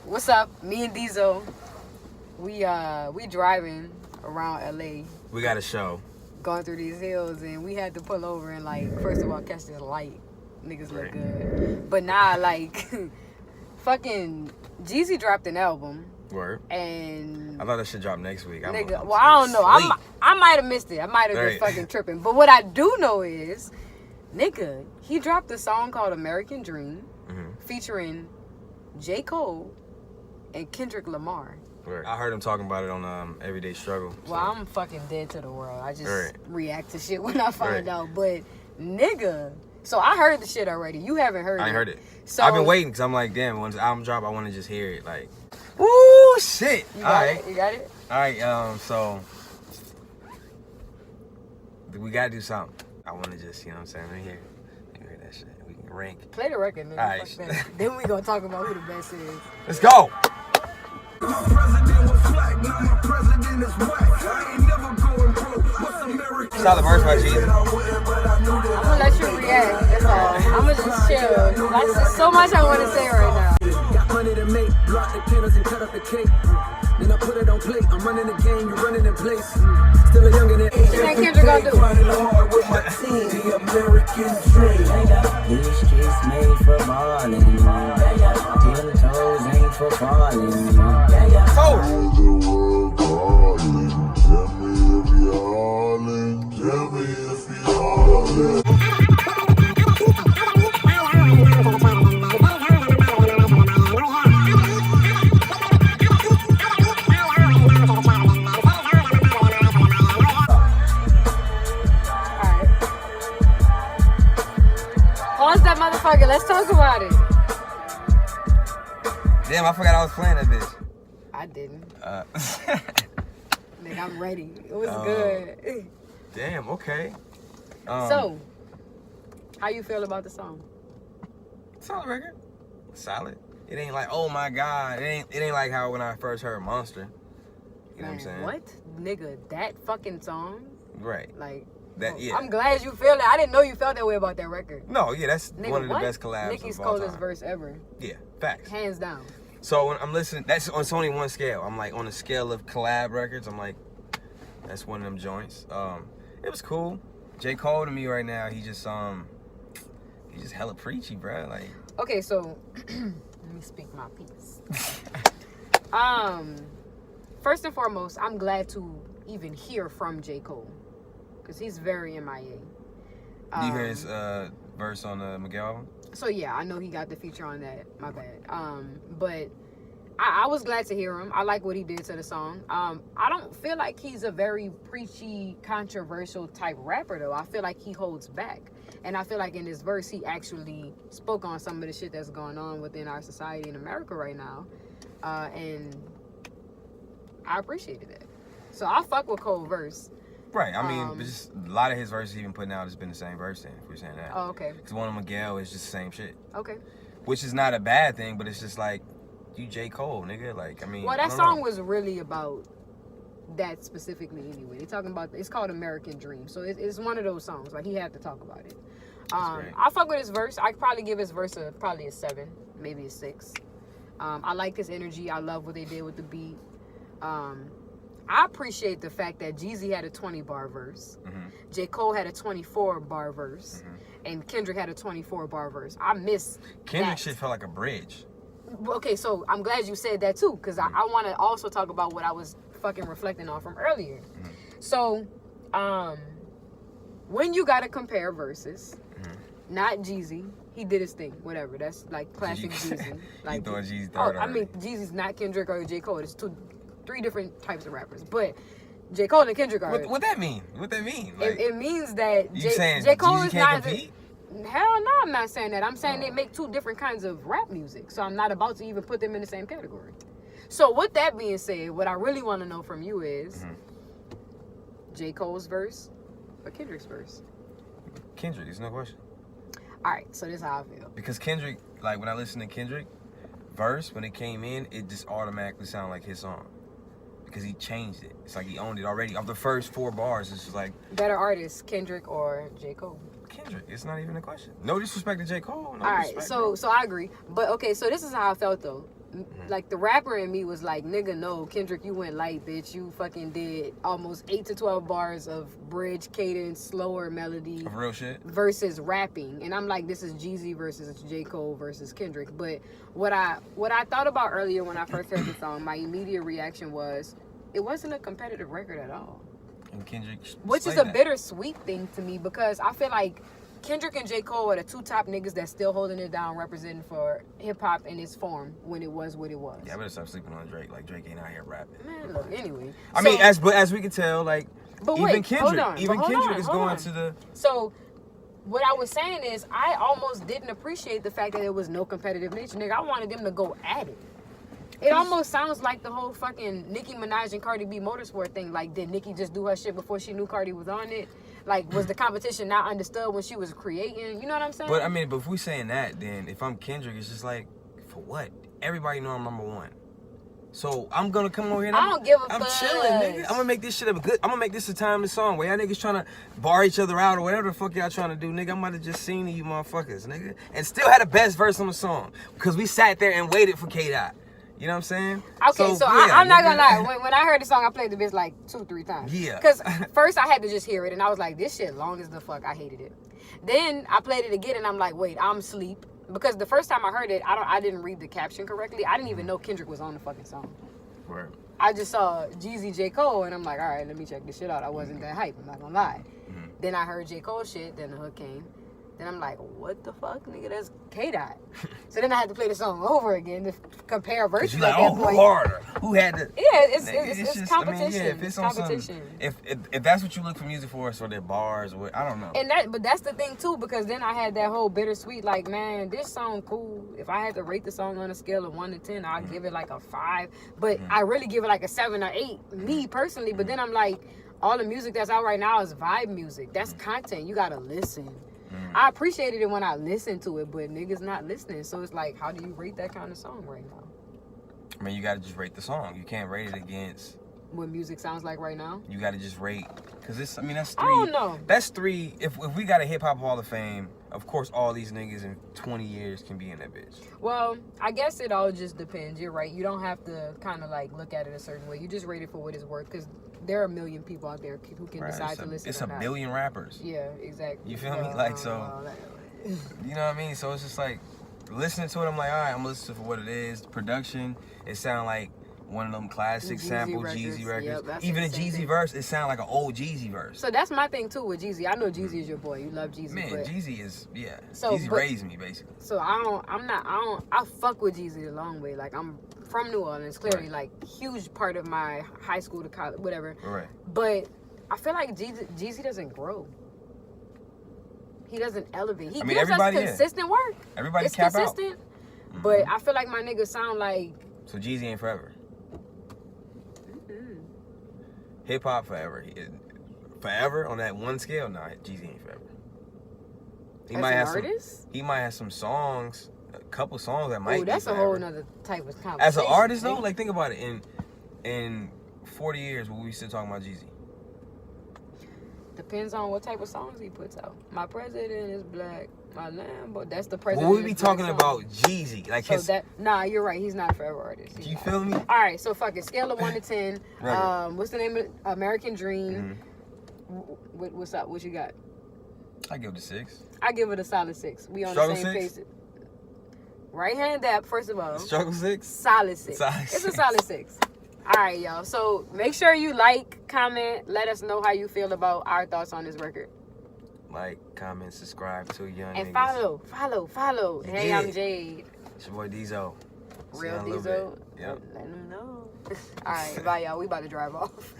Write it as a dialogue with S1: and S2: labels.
S1: What's up? Me and Diesel, we driving around LA.
S2: We got a show.
S1: Going through these hills, and we had to pull over and first of all catch this light. Niggas look good, but nah, fucking Jeezy dropped an album.
S2: Word.
S1: And
S2: I thought that should drop next week.
S1: I don't know. I might have missed it. I might have been fucking tripping. But what I do know is, nigga, he dropped a song called American Dream, featuring J Cole and Kendrick Lamar.
S2: Word. I heard him talking about it on Everyday Struggle.
S1: Well, I'm fucking dead to the world. I just react to shit when I find out. But nigga, so I heard the shit already. You haven't heard it.
S2: I ain't heard it.
S1: So
S2: I've been waiting because I'm like, damn, when the album drop, I want to just hear it. Like, ooh, shit.
S1: You got it? You got it?
S2: All right, so we got to do something. I want to just, you know what I'm saying, let me hear that shit. We can rank.
S1: Play the record, nigga.
S2: All right.
S1: Fuck that. Then we gonna talk about who the best is.
S2: Let's go.
S3: My president was black, now my president is white. I ain't never going broke. What's American?
S2: Shout out the verse by Jeezy.
S1: I'm gonna let you react. That's all. I'm gonna just chill. That's just so much I want to say right now.
S3: Got money to make, block the candles and cut up the cake. Then I put it on plate. I'm running the game, you running in place. Still a youngin' than
S1: What you think Kendrick gonna do?
S3: Grinding hard with my team, the American dream.
S4: These streets made for ballin'. 10 toes ain't for falling.
S1: Pause that motherfucker. Let's talk about it.
S2: Damn, I forgot I was playing that bitch.
S1: I didn't. Nigga, I'm ready. It was good.
S2: Damn, okay.
S1: So, how you feel about the song?
S2: Solid record. Solid. It ain't like, oh my God. It ain't like how when I first heard Monster. You know what I'm saying?
S1: What? Nigga, that fucking song?
S2: Right.
S1: Like,
S2: That, yeah.
S1: I'm glad you feel it. I didn't know you felt that way about that record.
S2: No, yeah, that's
S1: Nigga,
S2: one of the
S1: what?
S2: best collabs
S1: Nicki's
S2: of all
S1: coldest
S2: time.
S1: verse ever.
S2: Yeah, facts.
S1: Hands down.
S2: So when I'm listening, that's only one scale. I'm like on the scale of collab records. I'm like, that's one of them joints. It was cool. J Cole to me right now, he's just hella preachy, bro. Like,
S1: okay, so let me speak my piece. First and foremost, I'm glad to even hear from J Cole because he's very MIA.
S2: you hear his verse on the Miguel album?
S1: So yeah, I know he got the feature on that. My bad. But I was glad to hear him. I like what he did to the song. I don't feel like he's a very preachy, controversial type rapper though. I feel like he holds back, and I feel like in this verse he actually spoke on some of the shit that's going on within our society in America right now, and I appreciated that. So I fuck with Cole verse.
S2: Right. I mean, but just a lot of his verses he's been putting out has been the same verse. Then, if we're saying that.
S1: Oh, okay.
S2: Because one of Miguel is just the same shit.
S1: Okay.
S2: Which is not a bad thing, but it's just like, you J Cole, nigga. Like, I mean.
S1: Well, that song was really about that specifically anyway. They talking about, it's called American Dream, so it's one of those songs. Like, he had to talk about it. I fuck with his verse. I probably give his verse probably a 7, maybe a 6. I like his energy. I love what they did with the beat. I appreciate the fact that Jeezy had a 20-bar verse, J Cole had a 24-bar verse, and Kendrick had a 24-bar verse. I miss
S2: Kendrick
S1: that.
S2: shit felt like a bridge.
S1: Okay, so I'm glad you said that too, because I want to also talk about what I was fucking reflecting on from earlier. So, when you gotta compare verses, not Jeezy, he did his thing, whatever. That's like classic Jeezy. Like,
S2: you thought Jeezy third
S1: I mean, Jeezy's not Kendrick or J Cole. It's 3 different types of rappers, but J Cole and Kendrick are.
S2: What that mean? What that mean? Like,
S1: it means that
S2: J
S1: Cole
S2: Jeezy
S1: is
S2: can't
S1: not.
S2: compete?
S1: Hell no, I'm not saying that. I'm saying they make 2 different kinds of rap music, so I'm not about to even put them in the same category. So with that being said, what I really want to know from you is J Cole's verse or Kendrick's verse?
S2: Kendrick, there's no question.
S1: All right, so this is how I feel.
S2: Because Kendrick, like when I listen to Kendrick verse, when it came in, it just automatically sounded like his song. Because he changed it. It's like he owned it already. Of the first 4 bars, it's just like...
S1: Better artist, Kendrick or J. Cole?
S2: Kendrick. It's not even a question. No disrespect to J. Cole. No
S1: All right,
S2: disrespect,
S1: so I agree. But, okay, so this is how I felt, though. like the rapper in me was like, nigga, no, Kendrick, you went light, bitch. You fucking did almost 8 to 12 bars of bridge, cadence, slower melody.
S2: Of real shit.
S1: Versus rapping. And I'm like, this is Jeezy versus J. Cole versus Kendrick. But what I thought about earlier when I first heard the song, my immediate reaction was, it wasn't a competitive record at all.
S2: And Kendrick,
S1: which is a bittersweet thing to me, because I feel like Kendrick and J. Cole are the two top niggas that's still holding it down, representing for hip-hop in its form when it was what it was.
S2: Yeah, I better stop sleeping on Drake. Like, Drake ain't out here rapping.
S1: Man, look, anyway.
S2: I mean, as we can tell, like,
S1: but
S2: even
S1: wait,
S2: Kendrick, is going
S1: on.
S2: to the...
S1: So, what I was saying is, I almost didn't appreciate the fact that there was no competitive nature. Nigga, I wanted them to go at it. It almost sounds like the whole fucking Nicki Minaj and Cardi B motorsport thing. Like, did Nicki just do her shit before she knew Cardi was on it? Like, was the competition not understood when she was creating? You know what I'm saying?
S2: But, I mean, but if we saying that, then if I'm Kendrick, it's just like, for what? Everybody know I'm number one. So, I'm going to come over here and
S1: I don't give a fuck.
S2: I'm chilling, nigga. I'm going to make this shit I'm going to make this a timeless song where y'all niggas trying to bar each other out or whatever the fuck y'all trying to do, nigga. I'm about to just sing to you motherfuckers, nigga. And still had the best verse on the song. Because we sat there and waited for K-Dot. You know what I'm saying?
S1: Okay, so yeah, I'm not gonna lie. When I heard the song, I played the bitch like 2-3 times.
S2: Yeah.
S1: Because first I had to just hear it, and I was like, this shit long as the fuck. I hated it. Then I played it again, and I'm like, wait, I'm asleep. Because the first time I heard it, I didn't read the caption correctly. I didn't even know Kendrick was on the fucking song.
S2: Right.
S1: I just saw Jeezy, J. Cole, and I'm like, all right, let me check this shit out. I wasn't that hype. I'm not gonna lie.
S2: Mm-hmm.
S1: Then I heard J. Cole shit. Then the hook came. Then I'm like, what the fuck, nigga? That's K-Dot. So then I had to play the song over again to compare verses
S2: like,
S1: at that point.
S2: Who harder? Who had the...
S1: Yeah, it's
S2: just,
S1: competition.
S2: I mean, yeah, if it's
S1: competition.
S2: If that's what you look for music for, so their bars, or I don't know.
S1: But that's the thing too, because then I had that whole bittersweet, like, man, this song cool. If I had to rate the song on a scale of 1 to 10, I'd give it like a 5. But I really give it like a 7 or 8, me personally. But then I'm like, all the music that's out right now is vibe music. That's content. You gotta listen. I appreciated it when I listened to it, but niggas not listening. So it's like, how do you rate that kind of song right now?
S2: I mean, you gotta just rate the song. You can't rate it against
S1: what music sounds like right now.
S2: You gotta just rate, because it's, I mean, that's 3.
S1: I don't know.
S2: That's 3. If we got a hip hop Hall of Fame, of course, all these niggas in 20 years can be in that bitch.
S1: Well, I guess it all just depends. You're right. You don't have to kind of like look at it a certain way. You just rate it for what it's worth, because there are a million people out there who can decide to listen.
S2: It's
S1: or
S2: a
S1: not.
S2: billion rappers.
S1: Yeah, exactly.
S2: You feel me? Like, so, you know what I mean? So it's just like, listening to it, I'm like, all right, I'm listening for what it is. Production, it sound like one of them classic sample Jeezy records.
S1: Yep,
S2: even a Jeezy verse, it sound like an old Jeezy verse.
S1: So that's my thing too with Jeezy. I know Jeezy is your boy. You love Jeezy.
S2: Man,
S1: but
S2: Jeezy is, yeah.
S1: So,
S2: Jeezy raised me, basically.
S1: So I fuck with Jeezy a long way. Like, I'm from New Orleans, clearly, like, huge part of my high school to college, whatever.
S2: Right.
S1: But I feel like Jeezy doesn't grow. He doesn't elevate. He gives us consistent work.
S2: Everybody
S1: it's
S2: cap
S1: consistent,
S2: out.
S1: But I feel like my niggas sound like...
S2: So Jeezy ain't forever. Hip hop forever. Forever on that one scale? Nah, Jeezy ain't forever. He might have
S1: artist?
S2: He might have some songs, a couple songs that might.
S1: Oh, that's
S2: be
S1: a
S2: forever.
S1: whole nother type of conversation.
S2: As an artist, though, like, think about it. In 40 years, will we still talking about Jeezy?
S1: Depends on what type of songs he puts out. My president is black. My Lambo. That's the president.
S2: Will we be talking about Jeezy? Like,
S1: so nah, you're right. He's not a forever artist.
S2: Do you feel me?
S1: All right, so fuck it. Scale of 1 to 10. Right. What's the name of American Dream? What's up? What you got?
S2: I give it a 6.
S1: I give it a solid 6. We on
S2: Struggle
S1: the same
S2: 6?
S1: page. Right hand dap, first of all.
S2: Struggle 6?
S1: Solid 6.
S2: Solid
S1: It's
S2: 6.
S1: a solid 6. All right, y'all. So make sure you like, comment, let us know how you feel about our thoughts on this record.
S2: Like, comment, subscribe to Young
S1: And
S2: Niggas.
S1: follow. Hey, I'm Jade.
S2: It's your boy Diesel.
S1: Real Diesel.
S2: Yep.
S1: Let them know. All right, bye, y'all. We about to drive off.